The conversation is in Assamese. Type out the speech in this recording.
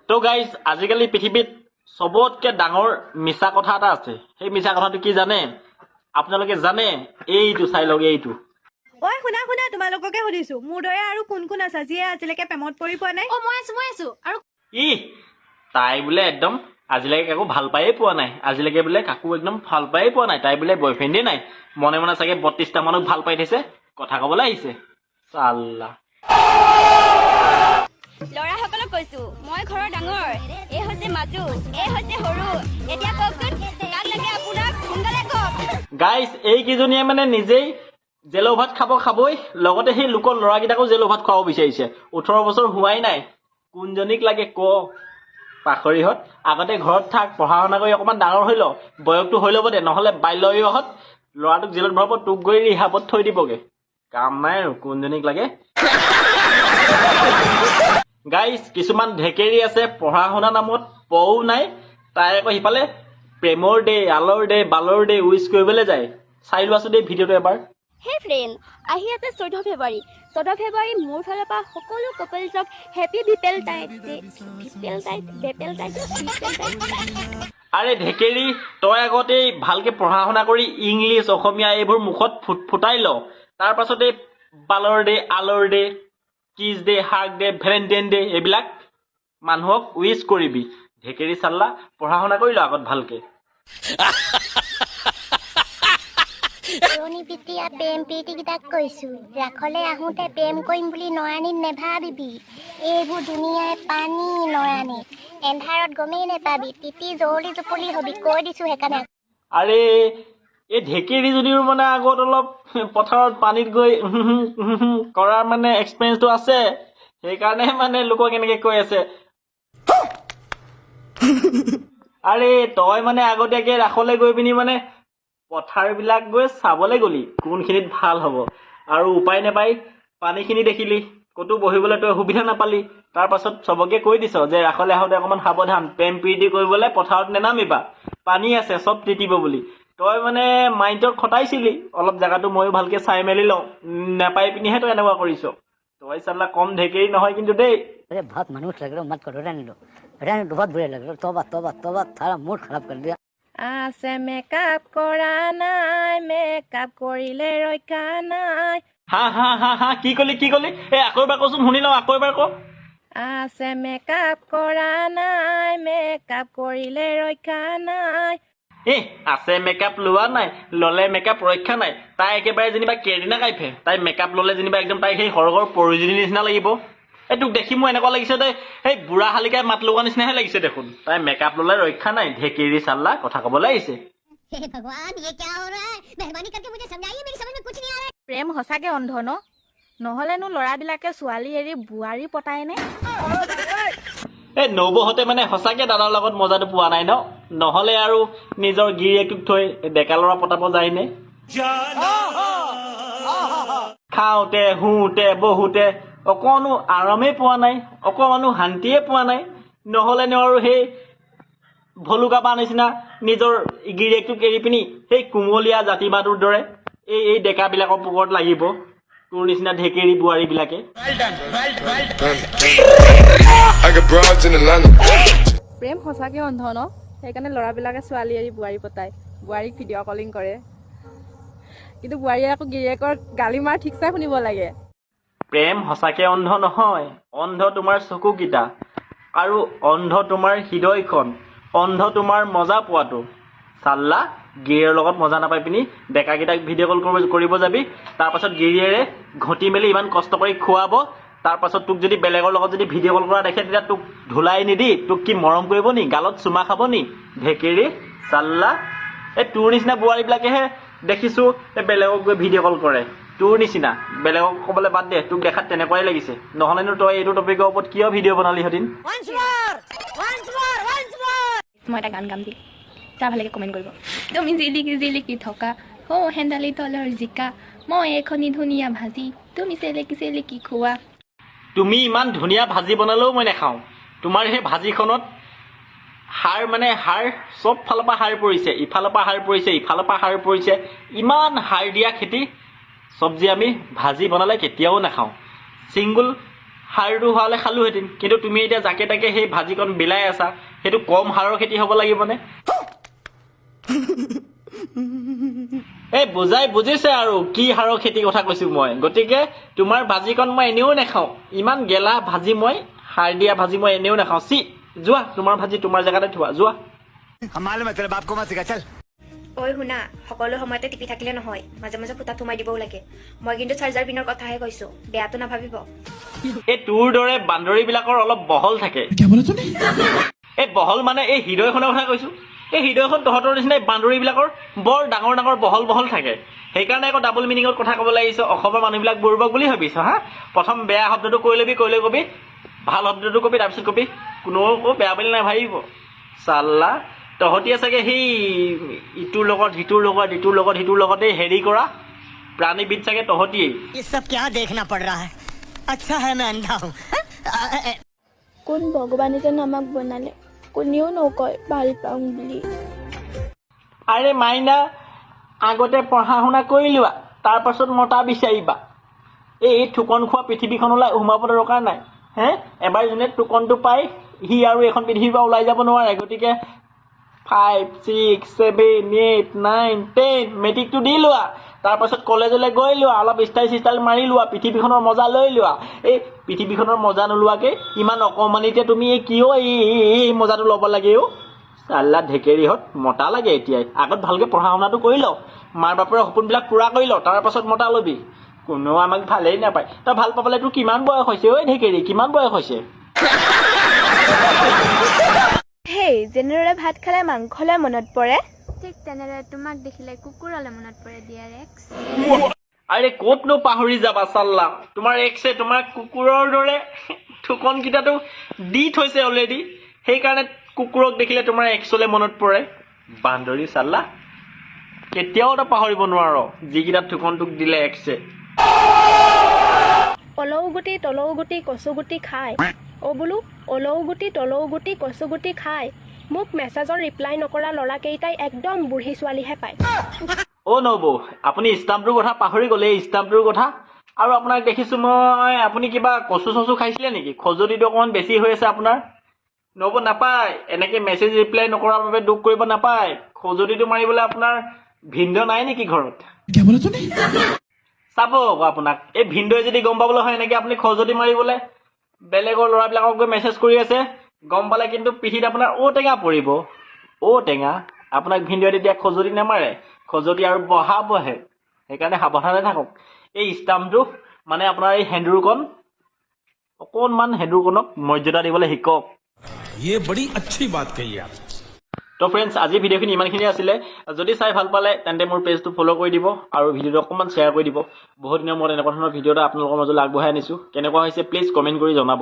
তো গাইজ আজিকালি পৃথিৱীত সবতকে ডাঙৰ মিছা কথা এটা আছে। সেই মিছা কথাটো কি জানে? আপোনালোকে জানে? এইটো চাই লওক এইটো। ঐ শুনা শুনা তোমালোককে সুধিছো মোৰ দৰে আৰু কোন কোন আছে যিয়ে আজিলৈকে প্ৰেমত পৰি পোৱা নাই? মই আছো আৰু ই তাই বোলে একদম আজিলৈকে কাকো ভাল পায়ে পোৱা নাই। আজিলৈকে বোলে কাকো একদম ভাল পায়ে পোৱা নাই। তাই বোলে বয়ফ্ৰেণ্ডে নাই। মনে মনে চাগে 32টা মানুহক ভাল পাই থৈছে। কথা ক'বলৈ আহিছে চাল্লা। ল'ৰাসকলক কৈছো মই ঘৰৰ ডাঙৰ, এই হৈছে মাজু, এই হৈছে সৰু। এতিয়া কওকচোন কাক লাগে আপোনাক? সোনকালে কওক। গাইজ এইকেইজনীয়ে মানে নিজেই জেলৰ ভাত খাবই, লগতে সেই লোকৰ ল'ৰাকেইটাকো জেলৰ ভাত খুৱাব বিচাৰিছে। 18 বছৰ হোৱাই নাই। কোনজনীক লাগে ক পাখৰিহঁত? আগতে ঘৰত থাক, পঢ়া শুনা কৰি অকণমান ডাঙৰ হৈ ল, বয়সটো হৈ ল'ব দে, নহ'লে বাল্য বিবাহত ল'ৰাটোক জেলত ভৰাব, তোক গৈ ৰিহাবত থৈ দিবগে। কাম নাই আৰু কোনজনীক লাগে। গাইজ কিছুমান ঢেকেৰি আছে পঢ়া শুনা নামত পও নাই, তাই আকৌ সিফালে প্ৰেমৰ ডে, আলৰ ডে, বালৰ ডে উইচ কৰিবলৈ যায়। চাই লোৱাচোন দেই ভিডিঅ'টো এবাৰ। হে ফ্ৰেণ্ড, আহি আছে 14 ফেব্ৰুৱাৰী। 14 ফেব্ৰুৱাৰী মোৰ ফালৰ পৰা সকলো কপলছক হেপী ভিপেল টাইট ডে। আৰে ঢেকেৰি, তই আগতেই ভালকে পঢ়া শুনা কৰি ইংলিছ অসমীয়া এইবোৰ মুখত ফুটাই ল, তাৰ পাছতে বালৰ ডে, আলৰ day, kiss day, hug day, Valentine day এইবিলাক মানুহক উইচ কৰিবি। ঢেকেৰি চাল্লা, পঢ়া শুনা কৰি ল আগত ভালকে। পুৰণি পিতিয়া প্ৰেম প্ৰীতিকেইটাক কৈছো, ৰাসলৈ আহোঁতে প্ৰেম কৰিম বুলি নয়নিত নেভাবিবি। এইবোৰ দুনিয়াই পানী নয়নিত, এন্ধাৰত গমেই নেপাবি, তিতি জৰুলি জপলি হবি, কৈ দিছো সেইকাৰণে। আৰে এই ঢেকেৰিজনীৰ মানে আগত অলপ পথাৰত পানীত গৈ কৰাৰ মানে এক্সপিৰিয়েঞ্চটো আছে, সেইকাৰণে মানে লোকক এনেকে কৈ আছে। আৰে তই মানে আগতীয়াকে ৰাসলৈ গৈ পিনি মানে পথাৰবিলাক গৈ চাবলৈ গলি কোনখিনিত ভাল হ'ব, আৰু উপায় নাপাই পানীখিনি দেখিলি, ক'তো বহিবলৈ তই সুবিধা নাপালি। তাৰ পাছত চবকে কৈ দিছ যে ৰাসলৈ আহোঁতে অকণমান সাৱধান, প্ৰেম প্ৰীতি কৰিবলৈ পথাৰত নেনামিবা, পানী আছে চব তিতিব বুলি। তই মানে মাইণ্ডত খটাইছিলি অলপ জেগাটো, ময়ো ভালকে চাই মেলি লওঁ, নাপাই পিনিহে তই এনেকুৱা কৰিছ। তই চাল্লা কম ঢেকেৰি নহয় কিন্তু দেই। अरे बहुत मनुष्य लग रहा मत करो, रहने दो बहुत बुरे लग रहे। तौबा तौबा तौबा, सारा मूड खराब कर दिया। আছে মেকআপ কৰা নাই, মেকআপ কৰিলে ৰক্ষা নাই। হা কি কলি এই আকৌ এবাৰ কচোন, শুনি লওঁ, আকৌ এবাৰ ক। আছে মেকআপ কৰা নাই, মেকআপ কৰিলে ৰক্ষা নাই। আছে মেকআপ লোৱা নাই, ললে মেকআপ ৰক্ষা নাই। তাই একেবাৰে যেনিবা কেৰিনা কাইফে, তাই মেকআপ ললে যেনিবা একদম তাই সেই সৰগৰ প্ৰয়োজনীয় নিচিনা লাগিব। এই তোক দেখি মোৰ এনেকুৱা লাগিছে তই সেই বুঢ়া শালিকাই মাত লগা নিচিনাহে লাগিছে দেখোন। তাই মেকআপ ললে ৰক্ষা নাই, ঢেকেৰি চাল্লা কথা ক'বলৈ আহিছে। প্ৰেম সঁচাকে অন্ধ ন? নহলেনো ল'ৰাবিলাকে ছোৱালী এৰি বোৱাৰী পতাইনে? এই নবৌহঁতে মানে সঁচাকে দাদাৰ লগত মজাটো পোৱা নাই ন? নহলে আৰু নিজৰ গিৰিয়েকটোক থৈ ডেকা ল'ৰা পতাব যায়নে? খাওঁতে শুওঁতে বহুতে অকণো আৰামেই পোৱা নাই, অকণো শান্তিয়ে পোৱা নাই। নহলেনো আৰু সেই ভলুকা পা নিচিনা নিজৰ গিৰিয়েকটোক এৰি পিনি সেই কুমলীয়া জাতি বাদুৰ দৰে এই ডেকাবিলাকৰ পোকৰত লাগিব তোৰ নিচিনা ঢেকেৰি বোৱাৰীবিলাকে। প্ৰেম সঁচাকে অন্ধ ন? সেইকাৰণে ল'ৰাবিলাকে ছোৱালী এৰি বোৱাৰী পতায়, বোৱাৰীক ভিডিঅ' কলিং কৰে, কিন্তু বোৱাৰীয়ে আকৌ গিৰিয়েকৰ গালি মাৰ ঠিকছে শুনিব লাগে। প্ৰেম সঁচাকে অন্ধ নহয়, অন্ধ তোমাৰ চকুকেইটা, আৰু অন্ধ তোমাৰ হৃদয়খন, অন্ধ তোমাৰ মজা পোৱাটো। চাল্লা গিৰিয়েৰ লগত মজা নাপাই পিনি ডেকাকেইটাক ভিডিঅ' কল কৰিব যাবি, তাৰপাছত গিৰিয়েৰে ঘটি মেলি ইমান কষ্ট কৰি খুৱাব, তাৰপাছত তোক যদি বেলেগৰ লগত যদি ভিডিঅ' কল কৰা দেখে তেতিয়া তোক ধুলাই নিদি তোক কি মৰম কৰিব নি, গালত চুমা খাব নি? ঢেকেৰি চাল্লা, এই তোৰ নিচিনা বোৱাৰীবিলাকেহে দেখিছোঁ এই বেলেগক গৈ ভিডিঅ' কল কৰে। তোৰ নিচিনা বেলেগক ক'বলৈ বাদ দে, তোক দেখাত তেনেকুৱাই লাগিছে। নহ'লেনো তই এইটো টপিকৰ ওপৰত কিয় ভিডিঅ' বনালি হেঁতেন? মই এটা গান গাম দি চা ভালকে কমেণ্ট কৰিব। তুমি জিলিকি জিলিকি থকা হৌ হেন্দালি তলৰ জিকা, মই এখনি ধুনীয়া ভাজি, তুমি চেলেকি চেলেকি খোৱা। তুমি ইমান ধুনীয়া ভাজি বনালেও মই নাখাওঁ। তোমাৰ সেই ভাজিখনত সাৰ চব ফালৰ পৰা সাৰ পৰিছে, ইফালৰ পৰা সাৰ পৰিছে, ইফালৰ পৰা সাৰ পৰিছে। ইমান সাৰ দিয়া খেতি চব্জি আমি ভাজি বনালে কেতিয়াও নাখাওঁ। ছিংগুল সাৰটো হোৱালে খালোহেঁতেন, কিন্তু তুমি এতিয়া জাকে তাকে সেই ভাজিকণ বিলাই আছা, সেইটো কম সাৰৰ খেতি হ'ব লাগিবনে? এই বুজিছে আৰু কি সাৰৰ খেতিৰ কথা কৈছো মই। গতিকে তোমাৰ ভাজিকণ মই এনেও নাখাওঁ, ইমান গেলা ভাজি মই, সাৰ দিয়া ভাজি মই এনেও নাখাওঁ। যোৱা, তোমাৰ ভাজি তোমাৰ জেগাতে থোৱা, যোৱা। ঐ শুনা, সকলো সময়তে টিপি থাকিলে নহয়, মাজে মাজে ফুটাত সোমাই দিবও লাগে। মই কিন্তু চাৰ্জাৰ পিনৰ কথাহে কৈছো, বেয়াটো নাভাবিব। এই তোৰ দৰে বান্দৰীবিলাকৰ অলপ বহল থাকে। এই বহল মানে এই হৃদয়খনৰ কথা কৈছো। এই হৃদয়খন তহঁতৰ নিচিনা বান্দৰীবিলাকৰ বৰ ডাঙৰ ডাঙৰ বহল থাকে। সেইকাৰণে আকৌ ডাবল মিনিঙত কথা ক'ব লাগিছ। অসমৰ মানুহবিলাক বুৰ্বক বুলি ভাবিছ হা? প্ৰথম বেয়া শব্দটো কৈ ল'বি, কবি ভাল শব্দটো কবি, তাৰপিছত কবি কোনেও বেয়া বুলি নাভাবিব। চাল্লা তহঁতিয়ে চাগে সেই ইটোৰ লগত সিটোৰ লগতে হেৰি কৰা প্ৰাণীবিদ চাগে তহঁতিয়েই। কোন ভগৱানে যেন আমাক বনালে, কোনেও নকয় ভাল পাওঁ বুলি। আৰে মাইনা, আগতে পঢ়া শুনা কৰি লোৱা, তাৰ পাছত মতা বিচাৰিবা। এই থুকন খোৱা পৃথিৱীখনলৈ সোমাব দৰকাৰ নাই। এবাৰ যোনে টুকনটো পায় সি আৰু এখন পৃথিৱীৰ পৰা ওলাই যাব নোৱাৰে। গতিকে 5, 6, 7, 8, 9, 10 মেট্ৰিকটো দি লোৱা, তাৰপাছত কলেজলৈ গৈ লোৱা, অলপ ষ্টাইল মাৰি লোৱা, পৃথিৱীখনৰ মজা লৈ লোৱা। এই পৃথিৱীখনৰ মজা নোলোৱাকে ইমান অকণমানিতে তুমি কিয় এই মজাটো ল'ব লাগে? চাল্লা ঢেকেৰিহঁত মতা লাগে এতিয়াই। আগত ভালকৈ পঢ়া শুনাটো কৰি লওঁ, মাৰ বাপেৰৰ সপোনবিলাক পূৰা কৰি লওঁ, তাৰ পাছত মতা ল'বি। কোনেও আমাক ভালেই নাপায়। তই ভাল পাবলৈ তোৰ কিমান বয়স হৈছে ঐ ঢেকেৰি, কিমান বয়স হৈছে? হেই, যেনেদৰে ভাত খালে মাংসলৈ মনত পৰে, ঠিক তেনেদৰে তোমাক দেখিলে কুকুৰলৈ মনত পৰে ডিয়াৰ এক্স। আৰে ক'তনো পাহৰি যাবা চাল্লা, তোমাৰ এক্সে তোমাৰ কুকুৰৰ দৰে থুকনকেইটাতো দি থৈছে অলৰেডি। সেইকাৰণে কুকুৰক দেখিলে তোমাৰ এক্সলৈ মনত পৰে। বান্দৰী চাল্লা, কেতিয়াও তই পাহৰিব নোৱাৰ যিকেইটা থুকন তোক দিলে এক্সে। অলৌ গুটি তলৌ গুটি কচু গুটি খায়। বোলো অলৌ গুটি তলৌ গুটি কচু গুটি খায়। মোক মেছেজৰ ৰিপ্লাই নকৰা ল'ৰাকেইটাই একদম বুঢ়ী ছোৱালীহে পায়। নবৌ, আপুনি ষ্টাম্পটোৰ কথা পাহৰি গ'লে, ষ্টাম্পটোৰ কথা। আৰু আপোনাক দেখিছোঁ মই, আপুনি কিবা কচু চচু খাইছিলে নেকি? খজুতিটো অকণমান বেছি হৈ আছে আপোনাৰ। নবৌ নাপায়, এনেকৈ মেছেজ ৰিপ্লাই নকৰাৰ বাবে দুখ কৰিব নাপায়। খজুতিটো মাৰিবলৈ আপোনাৰ ভিনদেউ নাই নেকি ঘৰত? চাব আকৌ আপোনাক, এই ভিনদেউৱে যদি গম পাবলৈ হয় এনেকৈ আপুনি খজুতি মাৰিবলৈ বেলেগৰ ল'ৰাবিলাকক গৈ মেছেজ কৰি আছে, গম পালে কিন্তু পিঠিত আপোনাৰ ঔটেঙা পৰিব। ঔটেঙা আপোনাক ভিনদেউৱে তেতিয়া খজুতি নামাৰে, খজুতি আৰু বঢ়াবহে। সেইকাৰণে সাৱধানে থাকক। এই ষ্টাম্পটো মানে আপোনাৰ এই সেন্দুৰকণ, অকণমান সেন্দুৰকণক মৰ্যাদা দিবলৈ শিকক। তো ফ্ৰেণ্ডছ, আজি ভিডিঅ'খিনি ইমানখিনি আছিলে। যদি চাই ভাল পালে তেন্তে মোৰ পেজটো ফ'ল' কৰি দিব আৰু ভিডিঅ'টো অকণমান শ্বেয়াৰ কৰি দিব। বহুত দিনৰ মূৰত এনেকুৱা ধৰণৰ ভিডিঅ' এটা আপোনালোকৰ মাজলৈ আগবঢ়াই আনিছোঁ। কেনেকুৱা হৈছে প্লিজ কমেণ্ট কৰি জনাব।